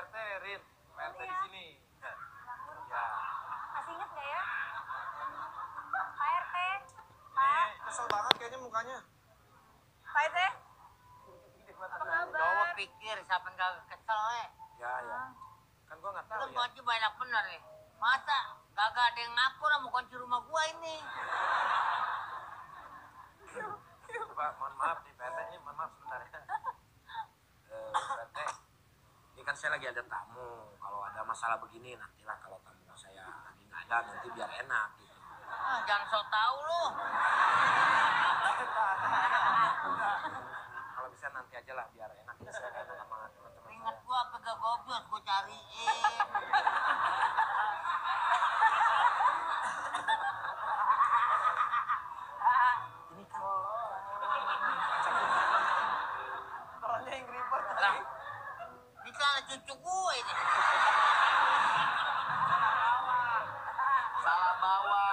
RT, Rin. Pak RT di sini. Ya. Masih inget gak ya? Pak RT. Ini kesel banget kayaknya mukanya. Pak RT. Apa kabar? Coba pikir siapa yang gak kesel Ya, ya. Kan gua nggak tahu Kan ya. kunci banyak bener nih. Masa gak ada yang ngaku sama kunci rumah gua ini. Coba mohon maaf nih Pak RT, ini mohon maaf sebentar ya. Pak RT, ini kan saya lagi ada tamu. Kalau ada masalah begini nantilah kalau tamu saya lagi nggak ada nanti biar enak gitu. Jangan sok tau lu. Kalau bisa nanti aja lah biar enak ya saya enak sama teman-teman Ingat saya. gua apa gak goblok gua cariin. Ini kan orangnya yang ribet Lah, tadi. ini kan cucu gua ini. Salah bawa.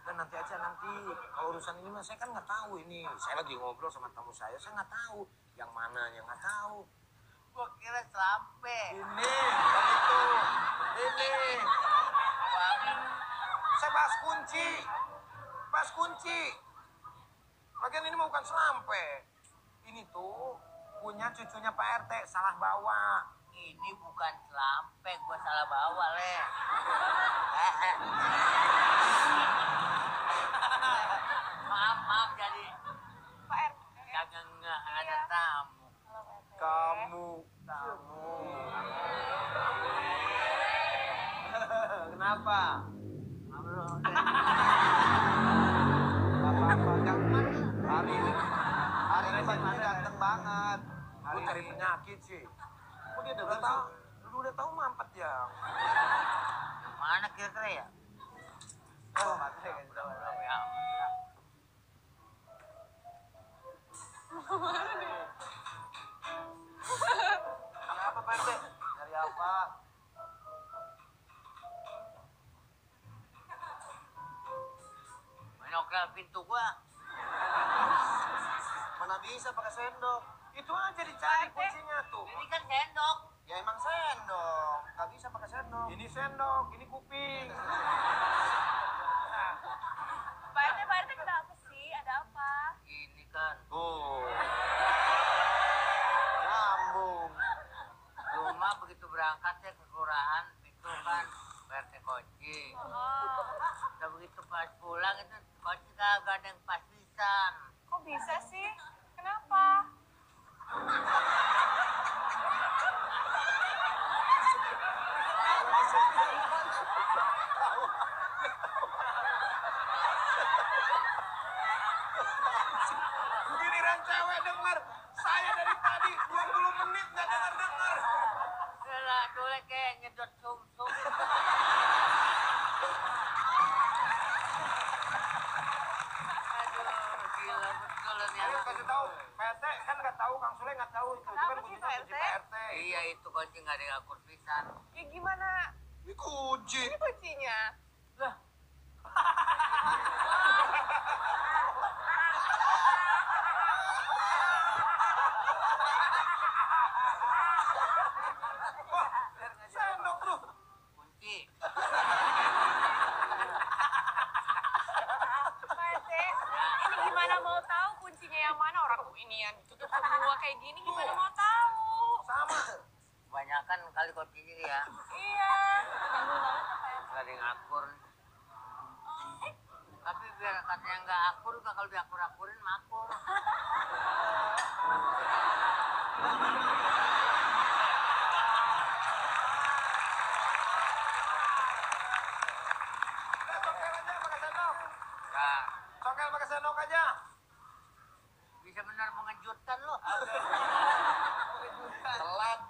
Dan nanti aja nanti. Kalau urusan ini mah saya kan nggak tahu ini. Saya lagi ngobrol sama tamu saya nggak tahu yang mana yang nggak tahu. Gua kira sampai. Ini, bukan itu. Ini. Saya bahas kunci. Bahas kunci. Lagian ini mah bukan selampe. Ini tuh punya cucunya Pak RT, salah bawa. Ini bukan selampe, gua salah bawa, Le. Maaf jadi Pak RT. kagak nggak ada Iya. tamu. Halo, Pak RT. Kamu tamu. Kenapa? Apa-apa, ganteng. Hari ini bajunya ganteng banget. Gue cari penyakit sih. Kok dia udah tahu? Lu udah tahu mampet ya? Mana kira-kira ya? Oh, mati kan. Ya. Cari apa Pak RT? Cari apa? Menokel pintu gua. Mana bisa pakai sendok? Itu aja dicari kuncinya tuh. Ini kan sendok. Ya emang sendok, nggak bisa pakai sendok. Ini sendok, ini kuping. Pak RT kenapa sih? Ada apa? Ini kan Tuh. Nyambung. rumah begitu berangkat ya ke kelurahan itu kan PRT kunci. Oh, Udah begitu pas pulang itu kunci kagak ada yang pas pisan. kok bisa sih? Kenapa? Giliran cewek denger, saya dari tadi 20 menit nggak denger. Gila dulu kayak nyedot sum-sum. Aduh, gila betul nih Ayo anak. kasih tahu, PT kan nggak tahu, Kang Sule nggak tahu itu. Kenapa Itu kan sih, kunci Pak kunci RT? Pak RT. Iya itu kunci nggak ada yang akur pisan. Ya gimana? Ini kunci. Ini kuncinya. Lah, Wah, sendok tuh. kunci. Pak RT, ini gimana mau tahu kuncinya yang mana? Orang ini yang ditutup semua kayak gini, gimana mau tahu? Sama. Kebanyakan kali kuncinya ya. Iya. Nyambung banget tuh Pak RT. Nggak ada yang akur. Tapi biar katanya nggak akur juga kalau diakur-akurin makur. Udah, cokel aja pakai sendok. Ya, Cokel pakai sendok aja. bisa benar mengejutkan lo. Telat.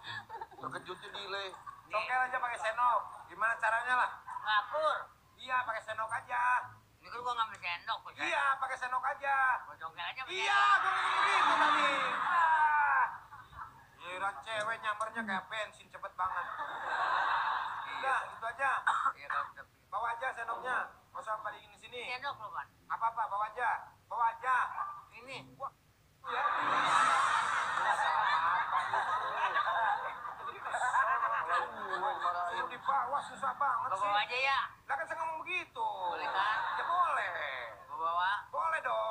Terkejutnya delay. Cokel aja pakai sendok. Gimana caranya lah? Ngakur. Iya, pakai sendok aja. Ini kan gua ngambil sendok. Gua Iya, pakai sendok aja. Gua congkel aja. Iya, gue gitu tadi. Ah. Giliran cewek nyampernya kayak bensin cepet banget. Udah, gitu aja. Iya kalau udah Bawa aja sendoknya. Nggak usah pada ingin sini. sendok lo kan. Apa-apa, bawa aja. Bawa aja. Ini. Wah, ya. Salah makan itu. susah banget Gua sih. bawa aja ya. Lah kan saya ngomong begitu. Boleh kan? Ya boleh. Gua bawa. Boleh dong.